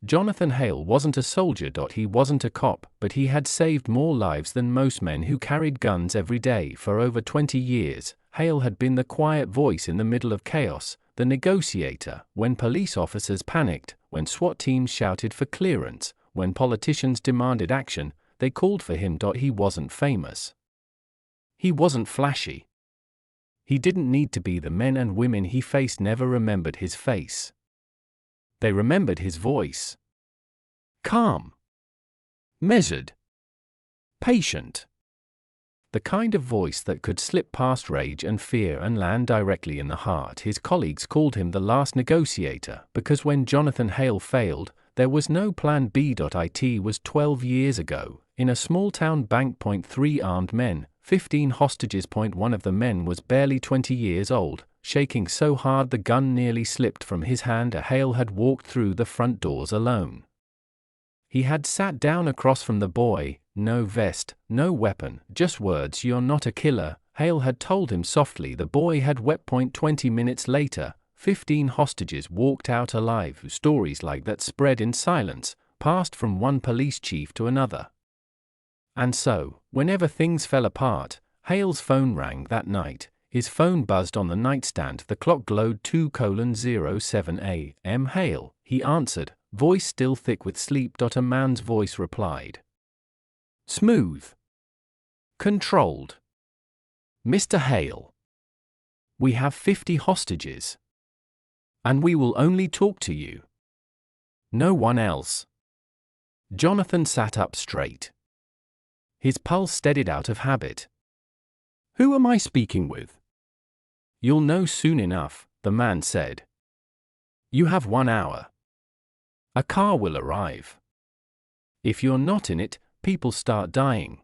Jonathan Hale wasn't a soldier. He wasn't a cop, but he had saved more lives than most men who carried guns every day. For over 20 years, Hale had been the quiet voice in the middle of chaos, the negotiator, when police officers panicked, when SWAT teams shouted for clearance, when politicians demanded action, they called for him. He wasn't famous. He wasn't flashy. He didn't need to be. The men and women he faced never remembered his face. They remembered his voice. Calm. Measured. Patient. The kind of voice that could slip past rage and fear and land directly in the heart. His colleagues called him the Last Negotiator, because when Jonathan Hale failed, there was no plan B. It was 12 years ago, in a small-town bank. 3 armed men, 15 hostages. One of the men was barely 20 years old, shaking so hard the gun nearly slipped from his hand. Hale had walked through the front doors alone. He had sat down across from the boy. No vest, no weapon, just words. "You're not a killer," Hale had told him softly. The boy had wept. 20 minutes later, 15 hostages walked out alive. Stories like that spread in silence, passed from one police chief to another. And so, whenever things fell apart, Hale's phone rang that night. His phone buzzed on the nightstand. The clock glowed 2:07 a.m. "Hale," he answered, voice still thick with sleep. A man's voice replied. Smooth. Controlled. "Mr. Hale. We have 50 hostages. And we will only talk to you. No one else." Jonathan sat up straight. His pulse steadied out of habit. "Who am I speaking with?" "You'll know soon enough," the man said. "You have 1 hour. A car will arrive. If you're not in it, people start dying."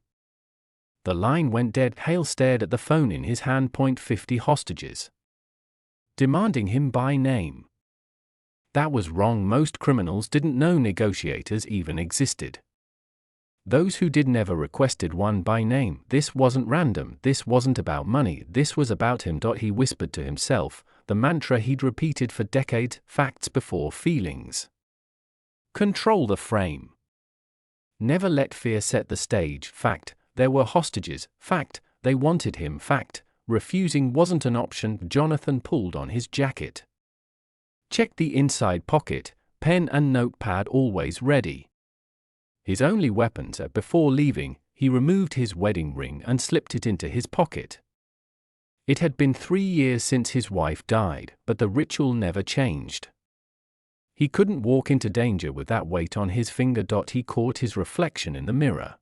The line went dead. Hale stared at the phone in his hand. 50 hostages. Demanding him by name. That was wrong. Most criminals didn't know negotiators even existed. Those who did never requested one by name. This wasn't random. This wasn't about money. This was about him. He whispered to himself, the mantra he'd repeated for decades: facts before feelings. Control the frame. Never let fear set the stage. Fact, there were hostages. Fact, they wanted him. Fact, refusing wasn't an option. Jonathan pulled on his jacket. Checked the inside pocket, pen and notepad always ready. His only weapons. Before leaving, he removed his wedding ring and slipped it into his pocket. It had been 3 years since his wife died, but the ritual never changed. He couldn't walk into danger with that weight on his finger. He caught his reflection in the mirror.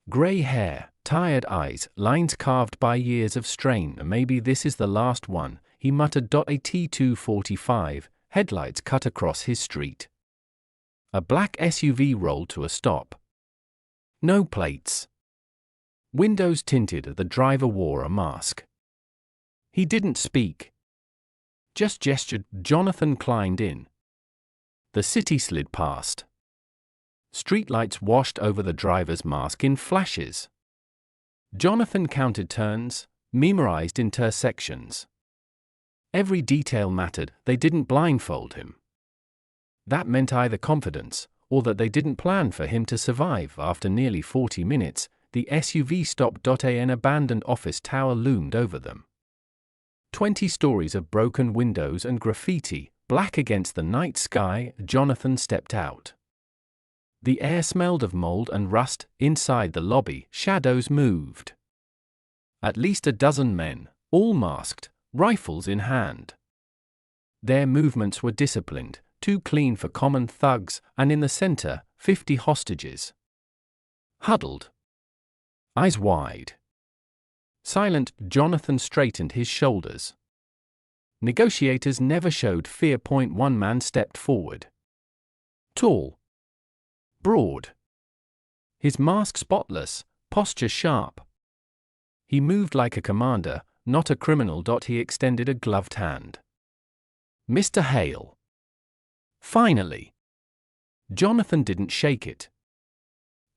Gray hair, tired eyes, lines carved by years of strain. "Maybe this is the last one," he muttered. A T245, headlights cut across his street. A black SUV rolled to a stop. No plates. Windows tinted. The driver wore a mask. He didn't speak. Just gestured. Jonathan climbed in. The city slid past. Streetlights washed over the driver's mask in flashes. Jonathan counted turns, memorized intersections. Every detail mattered. They didn't blindfold him. That meant either confidence, or that they didn't plan for him to survive. After nearly 40 minutes, the SUV stopped. An abandoned office tower loomed over them. 20 stories of broken windows and graffiti, black against the night sky. Jonathan stepped out. The air smelled of mold and rust. Inside the lobby, shadows moved. At least a dozen men, all masked, rifles in hand. Their movements were disciplined, too clean for common thugs, and in the center, 50 hostages. Huddled. Eyes wide. Silent. Jonathan straightened his shoulders. Negotiators never showed fear. One man stepped forward. Tall. Broad. His mask spotless, posture sharp. He moved like a commander, not a criminal. He extended a gloved hand. "Mr. Hale." Finally. Jonathan didn't shake it.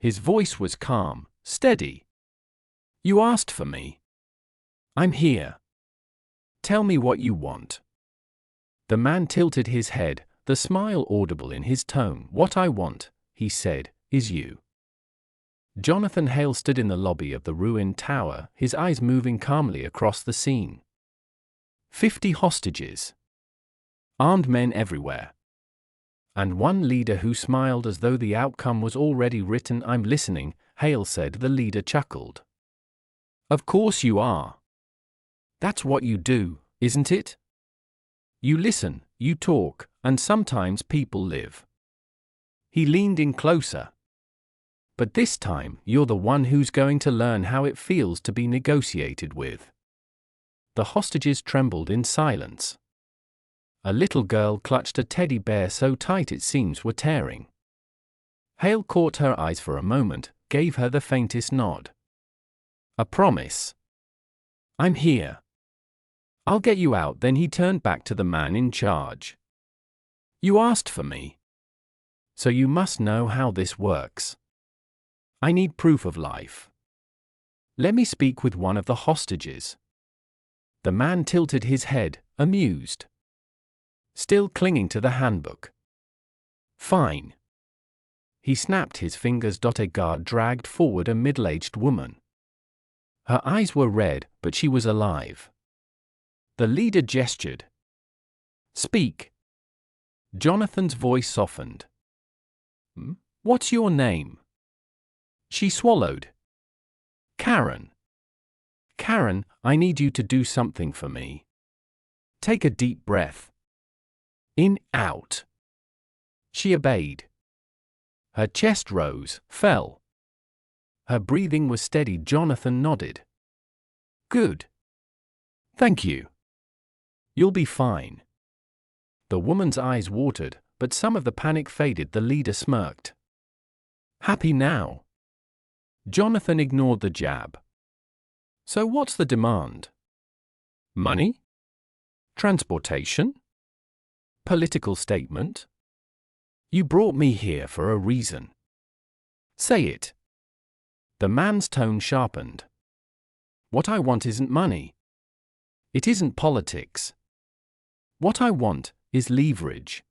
His voice was calm, steady. "You asked for me. I'm here. Tell me what you want." The man tilted his head, the smile audible in his tone. "What I want," he said, "is you." Jonathan Hale stood in the lobby of the ruined tower, his eyes moving calmly across the scene. 50 hostages. Armed men everywhere. And one leader who smiled as though the outcome was already written. "I'm listening," Hale said. The leader chuckled. "Of course you are. That's what you do, isn't it? You listen, you talk, and sometimes people live." He leaned in closer. "But this time, you're the one who's going to learn how it feels to be negotiated with." The hostages trembled in silence. A little girl clutched a teddy bear so tight its seams were tearing. Hale caught her eyes for a moment, gave her the faintest nod. "A promise. I'm here. I'll get you out." Then he turned back to the man in charge. "You asked for me. So you must know how this works. I need proof of life. Let me speak with one of the hostages." The man tilted his head, amused. Still clinging to the handbook. "Fine." He snapped his fingers. A guard dragged forward a middle-aged woman. Her eyes were red, but she was alive. The leader gestured. "Speak." Jonathan's voice softened. "What's your name?" She swallowed. "Karen. Karen, I need you to do something for me. Take a deep breath. In, out." She obeyed. Her chest rose, fell. Her breathing was steady. Jonathan nodded. "Good. Thank you. You'll be fine." The woman's eyes watered, but some of the panic faded. The leader smirked. "Happy now?" Jonathan ignored the jab. "So what's the demand? Money? Transportation? Political statement? You brought me here for a reason. Say it." The man's tone sharpened. "What I want isn't money. It isn't politics. What I want is leverage.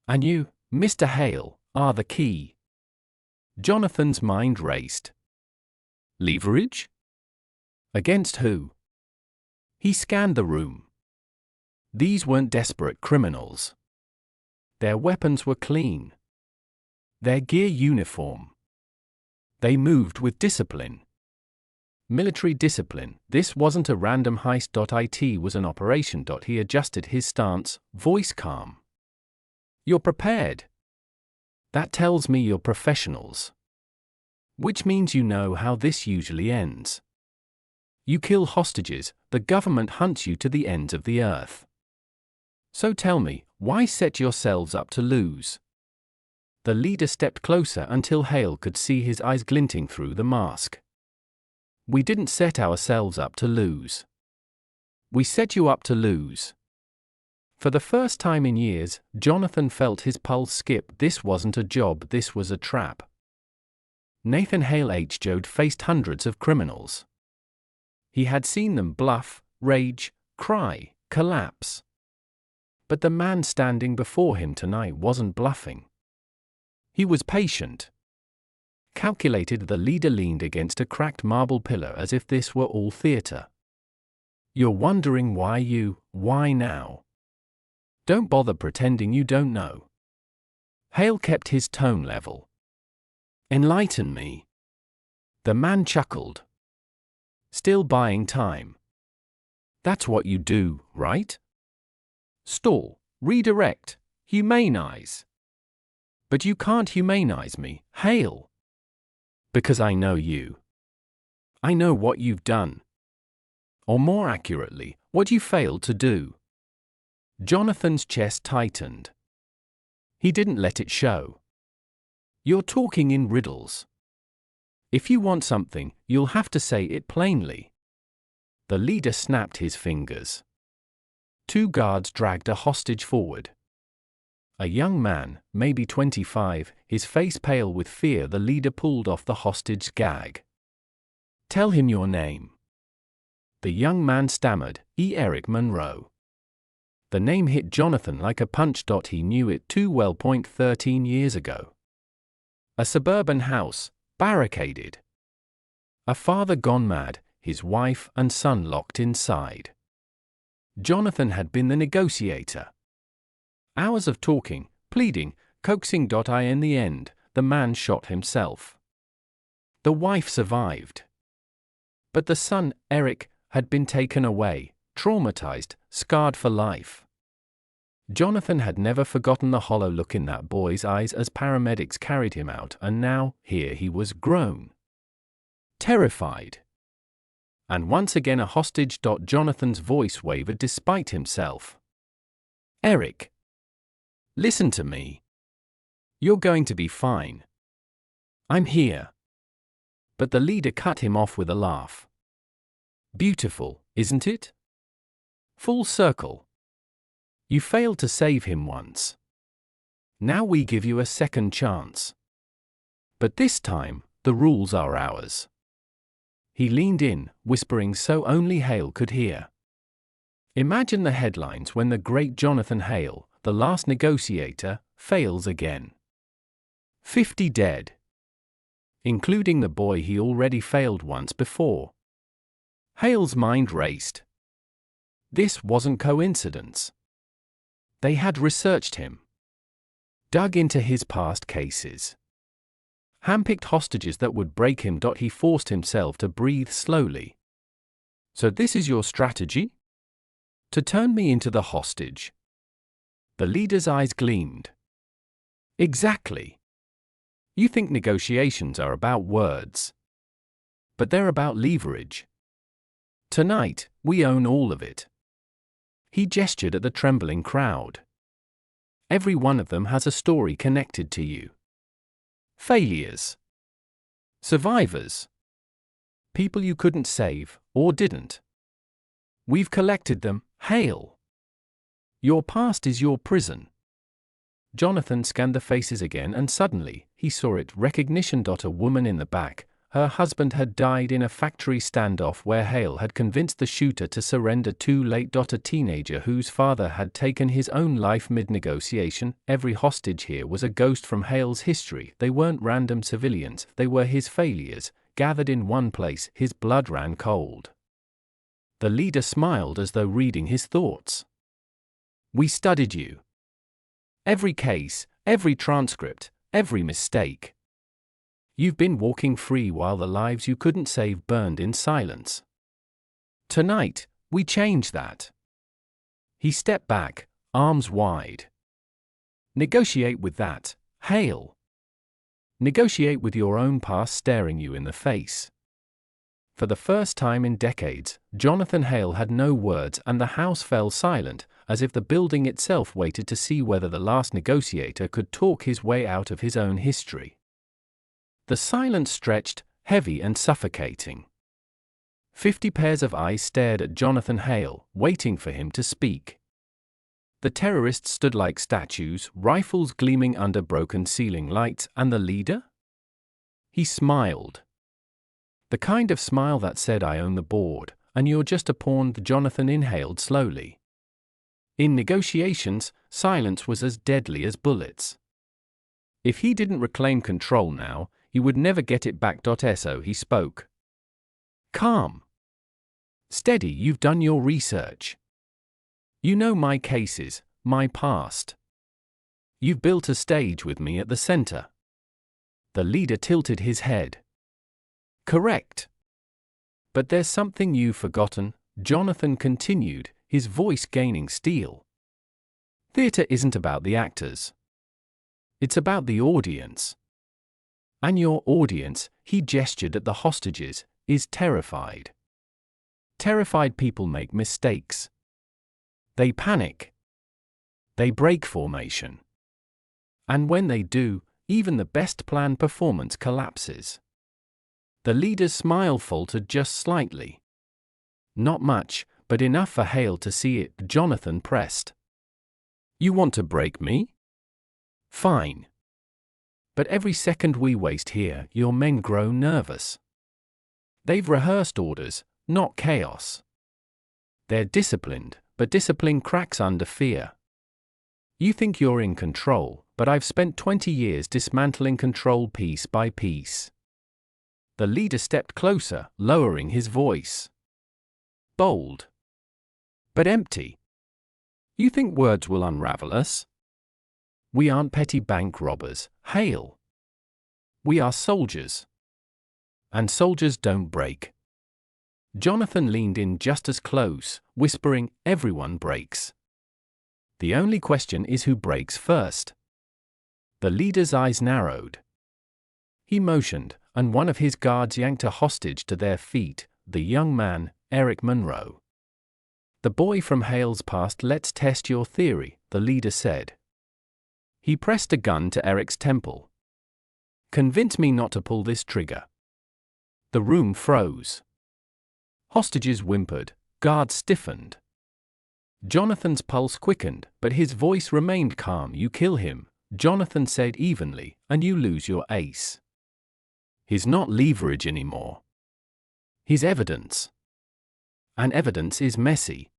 And you, Mr. Hale, are the key." Jonathan's mind raced. Leverage? Against who? He scanned the room. These weren't desperate criminals. Their weapons were clean. Their gear uniform. They moved with discipline. Military discipline. This wasn't a random heist. It was an operation. He adjusted his stance, voice calm. "You're prepared. That tells me you're professionals. Which means you know how this usually ends. You kill hostages, the government hunts you to the ends of the earth. So tell me, why set yourselves up to lose?" The leader stepped closer until Hale could see his eyes glinting through the mask. "We didn't set ourselves up to lose. We set you up to lose." For the first time in years, Jonathan felt his pulse skip. This wasn't a job, this was a trap. Nathan Hale Jode faced hundreds of criminals. He had seen them bluff, rage, cry, collapse. But the man standing before him tonight wasn't bluffing. He was patient. Calculated. The leader leaned against a cracked marble pillar as if this were all theater. "You're wondering why now? Don't bother pretending you don't know." Hale kept his tone level. "Enlighten me." The man chuckled. "Still buying time. That's what you do, right? Stall, redirect, humanize. But you can't humanize me, Hale. Because I know you. I know what you've done. Or more accurately, what you failed to do." Jonathan's chest tightened. He didn't let it show. "You're talking in riddles. If you want something, you'll have to say it plainly." The leader snapped his fingers. 2 guards dragged a hostage forward. A young man, maybe 25, his face pale with fear. The leader pulled off the hostage's gag. "Tell him your name." The young man stammered, "Eric Monroe." The name hit Jonathan like a punch. He knew it too well. 13 years ago. A suburban house, barricaded. A father gone mad, his wife and son locked inside. Jonathan had been the negotiator. Hours of talking, pleading, coaxing. In the end, the man shot himself. The wife survived. But the son, Eric, had been taken away, traumatized, scarred for life. Jonathan had never forgotten the hollow look in that boy's eyes as paramedics carried him out, and now, here he was grown. Terrified. And once again a hostage. Jonathan's voice wavered despite himself. Eric. Listen to me. You're going to be fine. I'm here. But the leader cut him off with a laugh. Beautiful, isn't it? Full circle. You failed to save him once. Now we give you a second chance. But this time, the rules are ours. He leaned in, whispering so only Hale could hear. Imagine the headlines when the great Jonathan Hale, the last negotiator, fails again. 50 dead. Including the boy he already failed once before. Hale's mind raced. This wasn't coincidence. They had researched him. Dug into his past cases. Handpicked hostages that would break him. He forced himself to breathe slowly. So this is your strategy? To turn me into the hostage? The leader's eyes gleamed. Exactly. You think negotiations are about words. But they're about leverage. Tonight, we own all of it. He gestured at the trembling crowd. Every one of them has a story connected to you. Failures. Survivors. People you couldn't save, or didn't. We've collected them, Hale. Your past is your prison. Jonathan scanned the faces again and suddenly, he saw it. Recognition. A woman in the back. Her husband had died in a factory standoff where Hale had convinced the shooter to surrender too late. A teenager whose father had taken his own life mid-negotiation. Every hostage here was a ghost from Hale's history. They weren't random civilians, they were his failures, gathered in one place. His blood ran cold. The leader smiled as though reading his thoughts. We studied you. Every case, every transcript, every mistake. You've been walking free while the lives you couldn't save burned in silence. Tonight, we change that. He stepped back, arms wide. Negotiate with that, Hale. Negotiate with your own past staring you in the face. For the first time in decades, Jonathan Hale had no words and the house fell silent, as if the building itself waited to see whether the last negotiator could talk his way out of his own history. The silence stretched, heavy and suffocating. 50 pairs of eyes stared at Jonathan Hale, waiting for him to speak. The terrorists stood like statues, rifles gleaming under broken ceiling lights, and the leader? He smiled. The kind of smile that said, I own the board, and you're just a pawn. Jonathan inhaled slowly. In negotiations, silence was as deadly as bullets. If he didn't reclaim control now, he would never get it back. So he spoke. Calm. Steady. You've done your research. You know my cases, my past. You've built a stage with me at the center. The leader tilted his head. Correct. But there's something you've forgotten, Jonathan continued, his voice gaining steel. Theater isn't about the actors. It's about the audience. And your audience, he gestured at the hostages, is terrified. Terrified people make mistakes. They panic. They break formation. And when they do, even the best planned performance collapses. The leader's smile faltered just slightly. Not much, but enough for Hale to see it. Jonathan pressed. You want to break me? Fine. But every second we waste here, your men grow nervous. They've rehearsed orders, not chaos. They're disciplined, but discipline cracks under fear. You think you're in control, but I've spent 20 years dismantling control piece by piece. The leader stepped closer, lowering his voice. Bold. But empty. You think words will unravel us? We aren't petty bank robbers, Hale. We are soldiers. And soldiers don't break. Jonathan leaned in just as close, whispering, everyone breaks. The only question is who breaks first. The leader's eyes narrowed. He motioned, and one of his guards yanked a hostage to their feet, the young man, Eric Monroe. The boy from Hale's past. Let's test your theory, the leader said. He pressed a gun to Eric's temple. Convince me not to pull this trigger. The room froze. Hostages whimpered, guards stiffened. Jonathan's pulse quickened, but his voice remained calm. You kill him, Jonathan said evenly, and you lose your ace. He's not leverage anymore. He's evidence. And evidence is messy.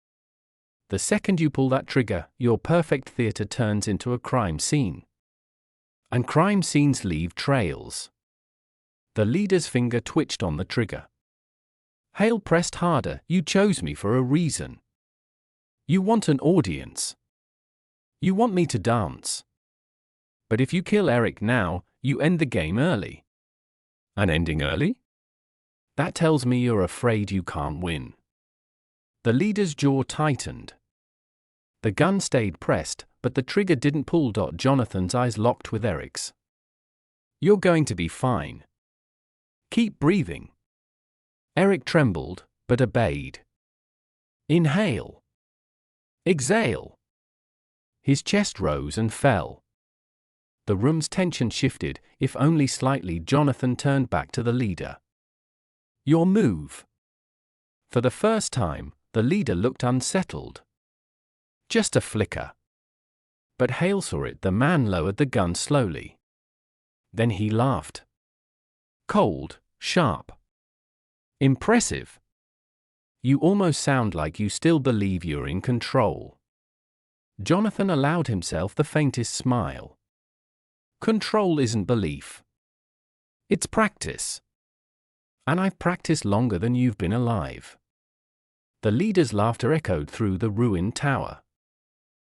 The second you pull that trigger, your perfect theater turns into a crime scene. And crime scenes leave trails. The leader's finger twitched on the trigger. Hale pressed harder. You chose me for a reason. You want an audience. You want me to dance. But if you kill Eric now, you end the game early. And ending early? That tells me you're afraid you can't win. The leader's jaw tightened. The gun stayed pressed, but the trigger didn't pull. Jonathan's eyes locked with Eric's. You're going to be fine. Keep breathing. Eric trembled, but obeyed. Inhale. Exhale. His chest rose and fell. The room's tension shifted, if only slightly. Jonathan turned back to the leader. Your move. For the first time, the leader looked unsettled. Just a flicker. But Hale saw it. The man lowered the gun slowly. Then he laughed. Cold, sharp. Impressive. You almost sound like you still believe you're in control. Jonathan allowed himself the faintest smile. Control isn't belief. It's practice. And I've practiced longer than you've been alive. The leader's laughter echoed through the ruined tower.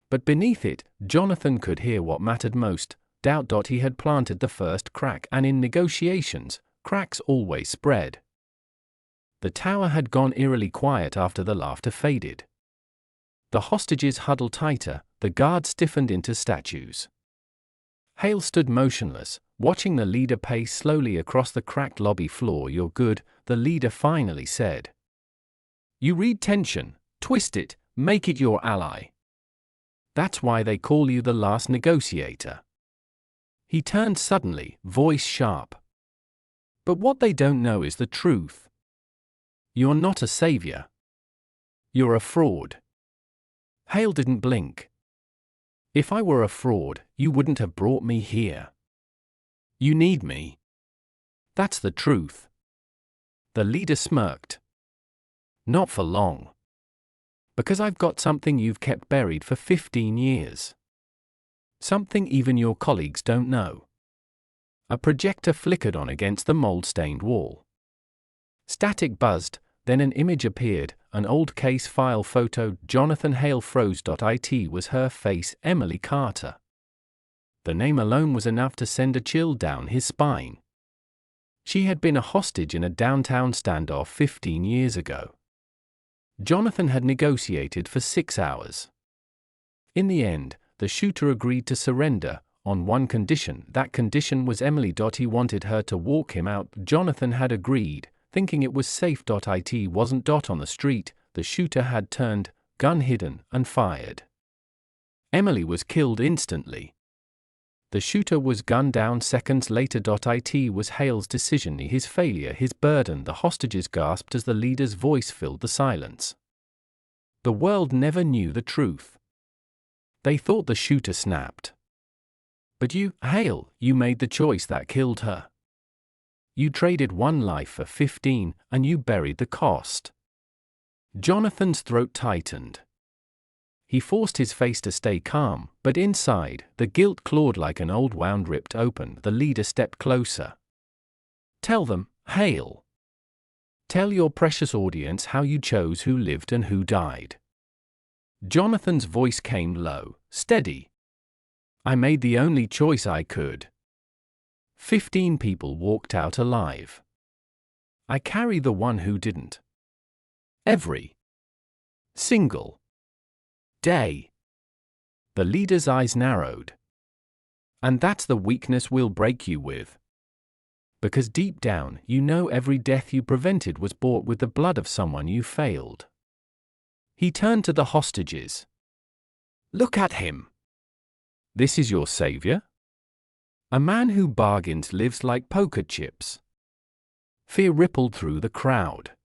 But beneath it, Jonathan could hear what mattered most, doubt. He had planted the first crack, and in negotiations, cracks always spread. The tower had gone eerily quiet after the laughter faded. The hostages huddled tighter, the guards stiffened into statues. Hale stood motionless, watching the leader pace slowly across the cracked lobby floor. You're good, the leader finally said. You read tension, twist it, make it your ally. That's why they call you the Last Negotiator. He turned suddenly, voice sharp. But what they don't know is the truth. You're not a savior. You're a fraud. Hale didn't blink. If I were a fraud, you wouldn't have brought me here. You need me. That's the truth. The leader smirked. Not for long. Because I've got something you've kept buried for 15 years. Something even your colleagues don't know. A projector flickered on against the mold-stained wall. Static buzzed, then an image appeared, an old case file photo. Jonathan Hale froze. It was her face, Emily Carter. The name alone was enough to send a chill down his spine. She had been a hostage in a downtown standoff 15 years ago. Jonathan had negotiated for 6 hours. In the end, the shooter agreed to surrender, on one condition. That condition was Emily. He wanted her to walk him out. Jonathan had agreed, thinking it was safe. It wasn't. On the street, the shooter had turned, gun hidden, and fired. Emily was killed instantly. The shooter was gunned down seconds later. It was Hale's decision, his failure, his burden. The hostages gasped as the leader's voice filled the silence. The world never knew the truth. They thought the shooter snapped. But you, Hale, you made the choice that killed her. You traded one life for 15, and you buried the cost. Jonathan's throat tightened. He forced his face to stay calm, but inside, the guilt clawed like an old wound ripped open. The leader stepped closer. "Tell them, Hale. Tell your precious audience how you chose who lived and who died." Jonathan's voice came low, steady. "I made the only choice I could. 15 people walked out alive. I carry the one who didn't. Every single day." The leader's eyes narrowed. "And that's the weakness we'll break you with. Because deep down, you know every death you prevented was bought with the blood of someone you failed." He turned to the hostages. "Look at him. This is your savior? A man who bargains lives like poker chips." Fear rippled through the crowd.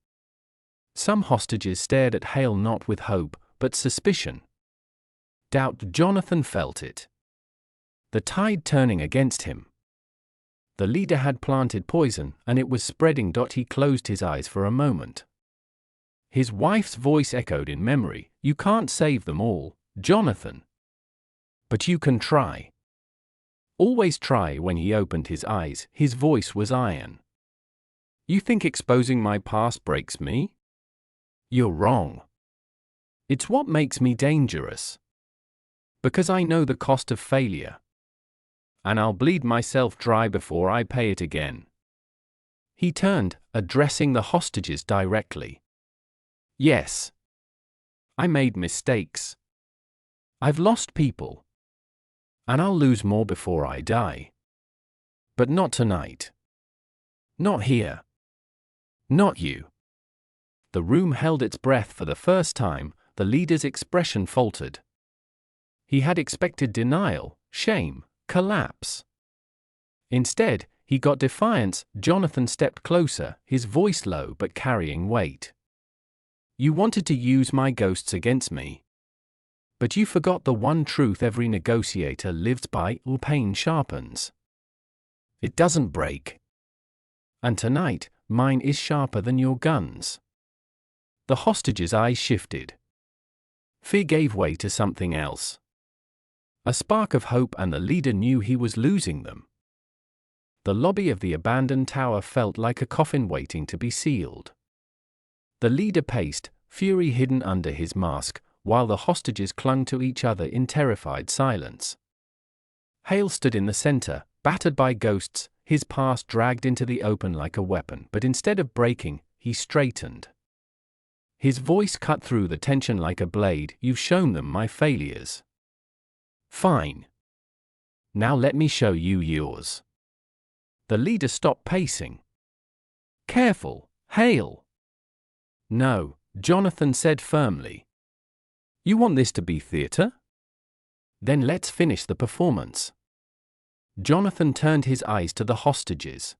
Some hostages stared at Hale not with hope, but suspicion. Doubt. Jonathan felt it. The tide turning against him. The leader had planted poison, and it was spreading. He closed his eyes for a moment. His wife's voice echoed in memory. "You can't save them all, Jonathan. But you can try. Always try." When he opened his eyes, his voice was iron. "You think exposing my past breaks me? You're wrong. It's what makes me dangerous. Because I know the cost of failure. And I'll bleed myself dry before I pay it again." He turned, addressing the hostages directly. "Yes. I made mistakes. I've lost people. And I'll lose more before I die. But not tonight. Not here. Not you." The room held its breath for the first time. The leader's expression faltered. He had expected denial, shame, collapse. Instead, he got defiance. Jonathan stepped closer, his voice low but carrying weight. "You wanted to use my ghosts against me. But you forgot the one truth every negotiator lives by: pain sharpens. It doesn't break. And tonight, mine is sharper than your guns." The hostages' eyes shifted. Fear gave way to something else. A spark of hope, and the leader knew he was losing them. The lobby of the abandoned tower felt like a coffin waiting to be sealed. The leader paced, fury hidden under his mask, while the hostages clung to each other in terrified silence. Hale stood in the center, battered by ghosts, his past dragged into the open like a weapon, but instead of breaking, he straightened. His voice cut through the tension like a blade. "You've shown them my failures. Fine. Now let me show you yours." The leader stopped pacing. "Careful, Hale." "No," Jonathan said firmly. "You want this to be theater? Then let's finish the performance." Jonathan turned his eyes to the hostages.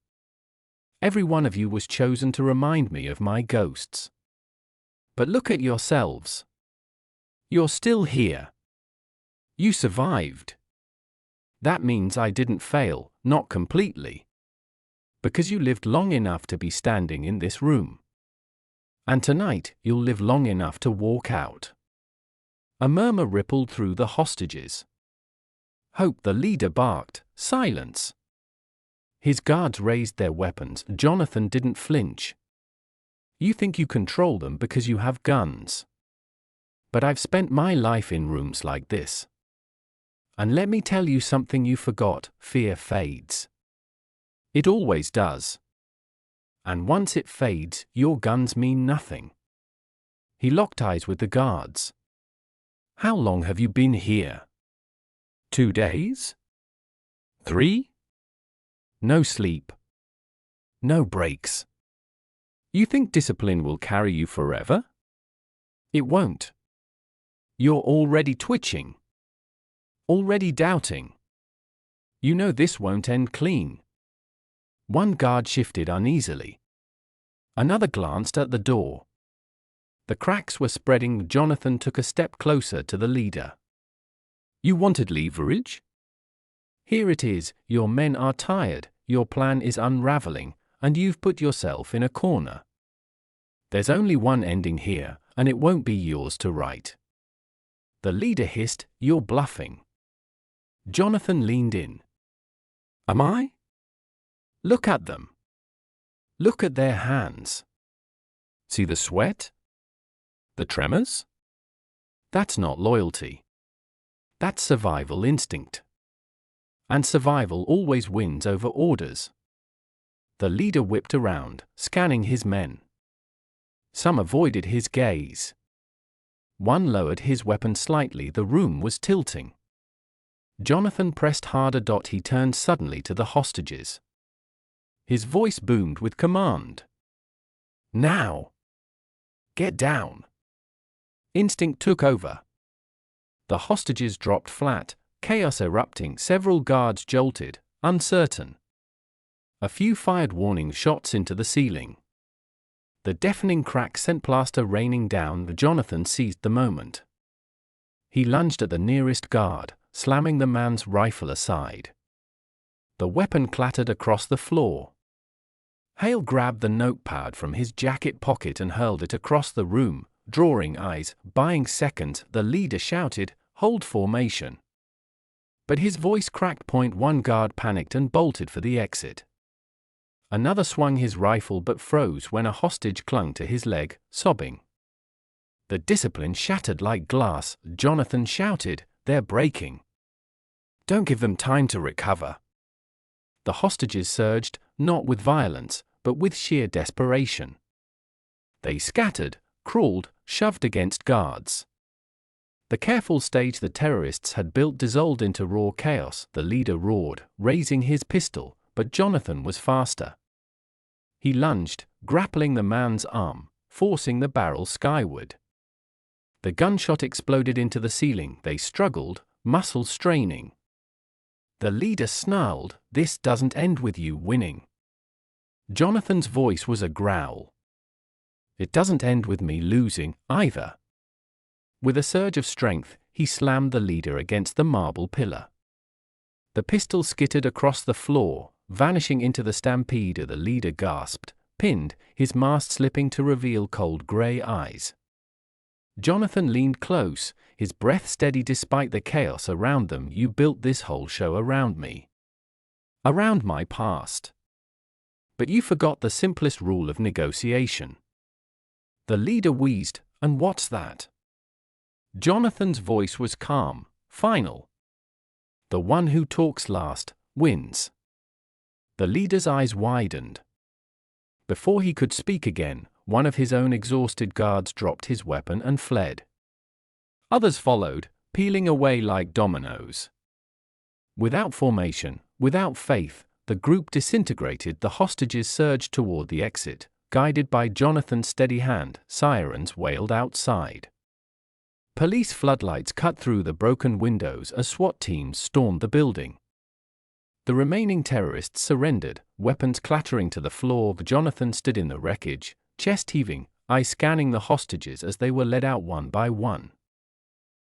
"Every one of you was chosen to remind me of my ghosts. But look at yourselves. You're still here. You survived. That means I didn't fail, not completely. Because you lived long enough to be standing in this room. And tonight, you'll live long enough to walk out." A murmur rippled through the hostages. "Hope," the leader barked. "Silence." His guards raised their weapons. Jonathan didn't flinch. "You think you control them because you have guns. But I've spent my life in rooms like this. And let me tell you something you forgot: fear fades. It always does. And once it fades, your guns mean nothing." He locked eyes with the guards. "How long have you been here? 2 days? 3? No sleep. No breaks. You think discipline will carry you forever? It won't. You're already twitching. Already doubting. You know this won't end clean." One guard shifted uneasily. Another glanced at the door. The cracks were spreading. Jonathan took a step closer to the leader. "You wanted leverage? Here it is. Your men are tired, your plan is unraveling, and you've put yourself in a corner. There's only one ending here, and it won't be yours to write. The leader hissed, "You're bluffing." Jonathan leaned in. "Am I? Look at them. Look at their hands. See the sweat? The tremors? That's not loyalty. That's survival instinct. And survival always wins over orders." The leader whipped around, scanning his men. Some avoided his gaze. One lowered his weapon slightly. The room was tilting. Jonathan pressed harder. He turned suddenly to the hostages. His voice boomed with command. "Now! Get down!" Instinct took over. The hostages dropped flat, chaos erupting. Several guards jolted, uncertain. A few fired warning shots into the ceiling. The deafening crack sent plaster raining down. Jonathan seized the moment. He lunged at the nearest guard, slamming the man's rifle aside. The weapon clattered across the floor. Hale grabbed the notepad from his jacket pocket and hurled it across the room, drawing eyes. Buying seconds, the leader shouted, "Hold formation." But his voice cracked. One guard panicked and bolted for the exit. Another swung his rifle but froze when a hostage clung to his leg, sobbing. The discipline shattered like glass. Jonathan shouted, "They're breaking. Don't give them time to recover." The hostages surged, not with violence, but with sheer desperation. They scattered, crawled, shoved against guards. The careful stage the terrorists had built dissolved into raw chaos. The leader roared, raising his pistol, but Jonathan was faster. He lunged, grappling the man's arm, forcing the barrel skyward. The gunshot exploded into the ceiling. They struggled, muscles straining. The leader snarled, "This doesn't end with you winning." Jonathan's voice was a growl. "It doesn't end with me losing, either." With a surge of strength, he slammed the leader against the marble pillar. The pistol skittered across the floor, vanishing into the stampede. The leader gasped, pinned, his mask slipping to reveal cold gray eyes. Jonathan leaned close, his breath steady despite the chaos around them. "You built this whole show around me. Around my past. But you forgot the simplest rule of negotiation." The leader wheezed, "And what's that?" Jonathan's voice was calm, final. "The one who talks last, wins." The leader's eyes widened. Before he could speak again, one of his own exhausted guards dropped his weapon and fled. Others followed, peeling away like dominoes. Without formation, without faith, the group disintegrated. The hostages surged toward the exit, guided by Jonathan's steady hand. Sirens wailed outside. Police floodlights cut through the broken windows as SWAT teams stormed the building. The remaining terrorists surrendered, weapons clattering to the floor. Jonathan stood in the wreckage, chest heaving, eyes scanning the hostages as they were led out one by one.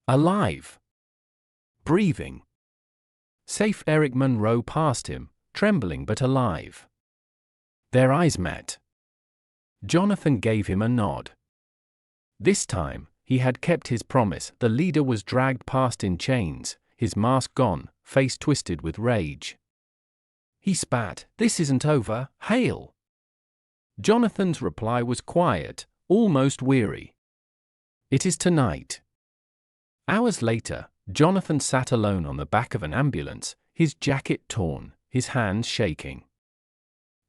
Alive. Breathing. Safe. Eric Monroe passed him, trembling but alive. Their eyes met. Jonathan gave him a nod. This time, he had kept his promise. The leader was dragged past in chains, his mask gone, face twisted with rage. He spat, "This isn't over, Hale." Jonathan's reply was quiet, almost weary. "It is tonight." Hours later, Jonathan sat alone on the back of an ambulance, his jacket torn, his hands shaking.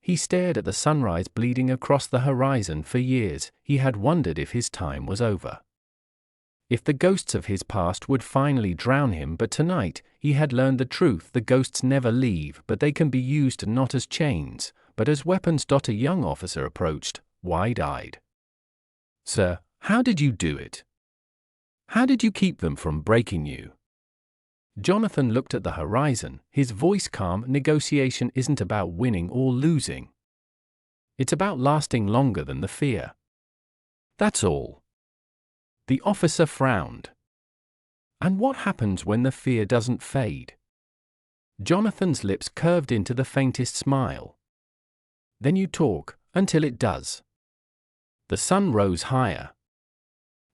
He stared at the sunrise bleeding across the horizon. For years, he had wondered if his time was over. If the ghosts of his past would finally drown him. But tonight, he had learned the truth. The ghosts never leave, but they can be used not as chains, but as weapons. A young officer approached, wide-eyed. "Sir, how did you do it? How did you keep them from breaking you?" Jonathan looked at the horizon, his voice calm. "Negotiation isn't about winning or losing. It's about lasting longer than the fear. That's all." The officer frowned. "And what happens when the fear doesn't fade?" Jonathan's lips curved into the faintest smile. "Then you talk, until it does." The sun rose higher.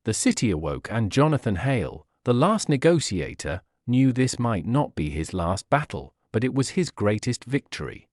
The city awoke, and Jonathan Hale, The Last Negotiator knew this might not be his last battle, but it was his greatest victory.